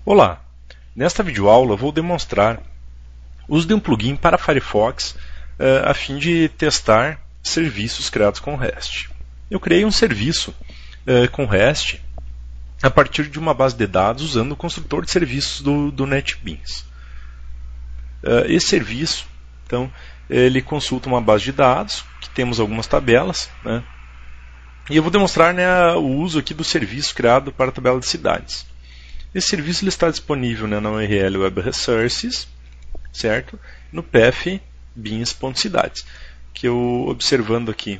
Olá! Nesta videoaula vou demonstrar o uso de um plugin para Firefox a fim de testar serviços criados com REST. Eu criei um serviço com REST a partir de uma base de dados usando o construtor de serviços do NetBeans. Esse serviço, então, ele consulta uma base de dados, que temos algumas tabelas, né? E eu vou demonstrar, né, o uso aqui do serviço criado para a tabela de cidades. Esse serviço ele está disponível, né, na URL Web Resources, certo? No path beans.cidades, que eu observando aqui,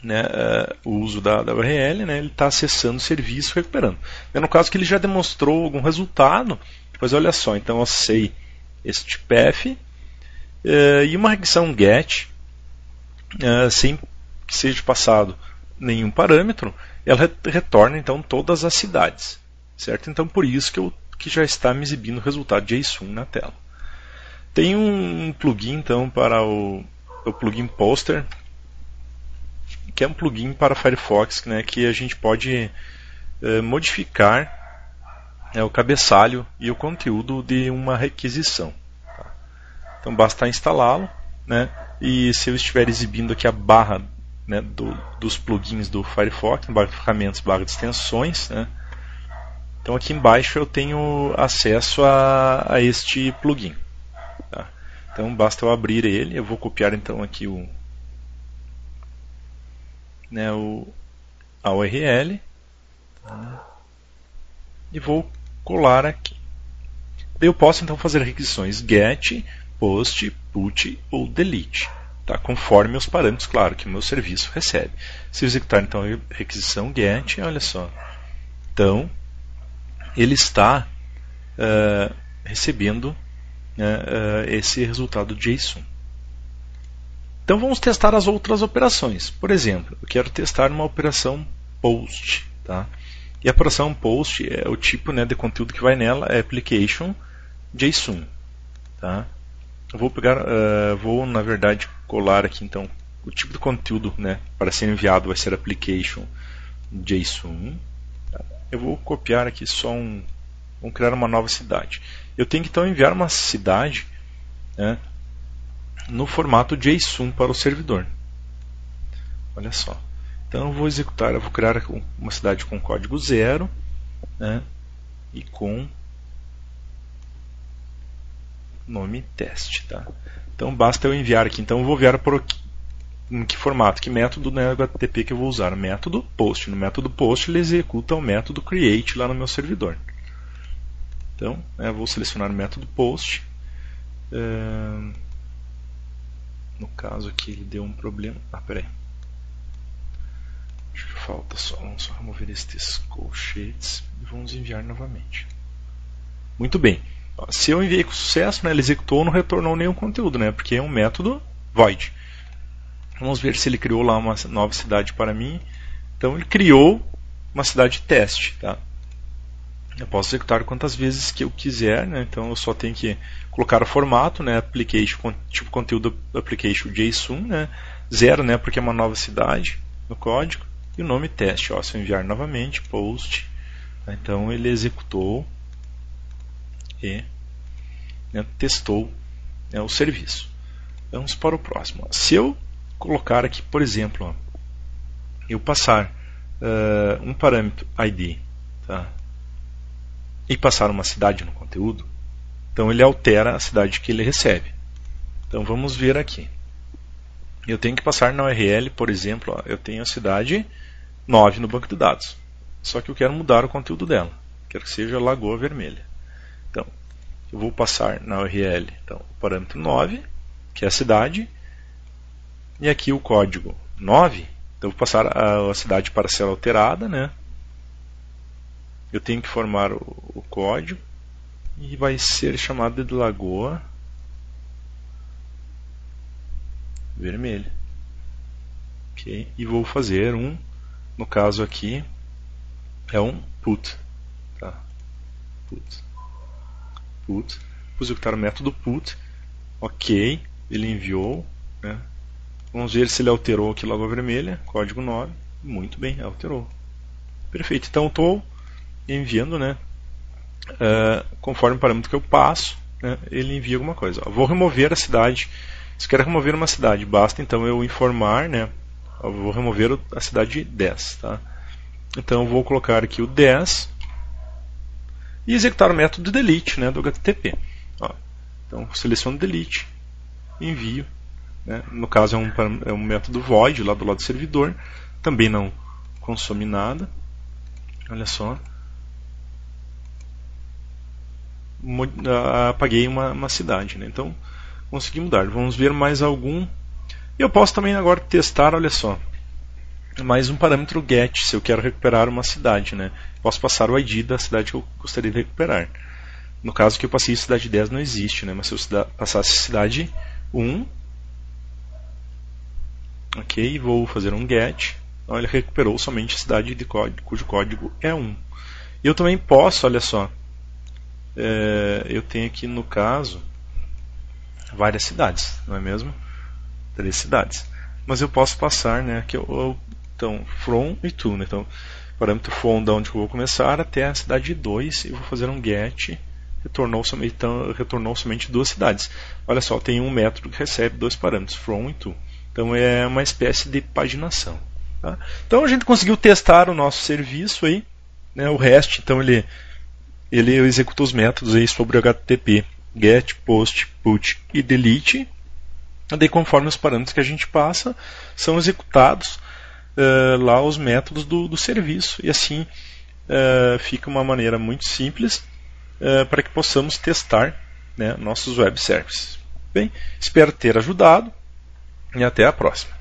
né, o uso da URL, né, ele está acessando o serviço e recuperando. No caso que ele já demonstrou algum resultado, pois olha só, então eu acessei este path e uma requisição GET, sem que seja passado nenhum parâmetro, ela retorna então todas as cidades, certo? Então por isso que já está me exibindo o resultado JSON na tela. Tem um plugin então para o plugin Poster, que é um plugin para Firefox, né, que a gente pode modificar o cabeçalho e o conteúdo de uma requisição. Tá? Então basta instalá-lo, né, e se eu estiver exibindo aqui a barra, né, dos plugins do Firefox, barra de ferramentas, barra de extensões, né, então aqui embaixo eu tenho acesso a este plugin. Tá? Então basta eu abrir ele, eu vou copiar então aqui a URL, tá? E vou colar aqui. Daí eu posso então fazer requisições GET, POST, PUT ou DELETE, tá? Conforme os parâmetros, claro, que o meu serviço recebe. Se eu executar então a requisição GET, olha só, então ele está recebendo esse resultado JSON. Então vamos testar as outras operações. Por exemplo, eu quero testar uma operação POST, tá? E a operação POST é o tipo, né, de conteúdo que vai nela, é application JSON, tá? Eu vou pegar, vou na verdade colar aqui então o tipo de conteúdo, né, para ser enviado vai ser application JSON. Tá? Eu vou copiar aqui só vamos criar uma nova cidade. Eu tenho que então enviar uma cidade, né, no formato JSON para o servidor. Olha só. Então eu vou executar, eu vou criar uma cidade com código 0, né, e com nome teste. Tá? Então basta eu enviar aqui. Então eu vou enviar em que formato, que método, né, HTTP que eu vou usar? O método POST. No método POST ele executa o método create lá no meu servidor. Então eu vou selecionar o método POST. No caso aqui ele deu um problema. Peraí. Acho que falta só. Vamos só remover estes colchetes e vamos enviar novamente. Muito bem. Se eu enviei com sucesso, né, ele executou, não retornou nenhum conteúdo, né, porque é um método void. Vamos ver se ele criou lá uma nova cidade para mim. Então ele criou uma cidade teste. Tá? Eu posso executar quantas vezes que eu quiser, né, então eu só tenho que colocar o formato, né, application, tipo conteúdo application JSON, né, 0, né, porque é uma nova cidade no código, e o nome teste. Ó, se eu enviar novamente, post, então ele executou e, né, testou, né, o serviço. Vamos para o próximo. Se eu colocar aqui, por exemplo, ó, eu passar um parâmetro ID, tá, e passar uma cidade no conteúdo, então ele altera a cidade que ele recebe. Então vamos ver aqui. Eu tenho que passar na URL, por exemplo, ó, eu tenho a cidade 9 no banco de dados. Só que eu quero mudar o conteúdo dela. Quero que seja Lagoa Vermelha. Então, eu vou passar na URL então, o parâmetro 9, que é a cidade, e aqui o código 9. Então, eu vou passar a cidade para ser alterada, né? Eu tenho que formar o código e vai ser chamado de Lagoa Vermelha. Ok? E vou fazer no caso aqui, é um put. Tá? Put. Vou executar o método put. Ok, ele enviou. Né? Vamos ver se ele alterou aqui Lagoa Vermelha, código 9. Muito bem, alterou. Perfeito, então estou enviando, né, conforme o parâmetro que eu passo, né, ele envia alguma coisa. Vou remover a cidade. Se eu quero remover uma cidade, basta então eu informar, né, eu vou remover a cidade 10. Tá? Então eu vou colocar aqui o 10 e executar o método delete, né, do HTTP. Ó, então seleciono delete, envio. Né, no caso é um método void lá do lado do servidor, também não consome nada. Olha só. Apaguei uma cidade, né? Então consegui mudar. Vamos ver mais algum. E eu posso também agora testar, olha só, mais um parâmetro get, se eu quero recuperar uma cidade, né? Posso passar o ID da cidade que eu gostaria de recuperar. No caso que eu passei cidade 10 não existe, né? Mas se eu passasse cidade 1, ok, vou fazer um get. Então ele recuperou somente a cidade cujo código é 1. E eu também posso, olha só, eu tenho aqui no caso várias cidades, não é mesmo? 3 cidades. Mas eu posso passar, né, aqui, então, from e to. Né? Então, parâmetro from, da onde eu vou começar, até a cidade 2, e vou fazer um get, retornou somente 2 cidades. Olha só, tem um método que recebe 2 parâmetros, from e to. Então é uma espécie de paginação. Tá? Então a gente conseguiu testar o nosso serviço aí, né, o REST, então ele executa os métodos aí sobre o HTTP, get, post, put e delete. Daí, conforme os parâmetros que a gente passa, são executados lá os métodos do serviço. E assim fica uma maneira muito simples para que possamos testar, né, nossos web services. Bem, espero ter ajudado e até a próxima.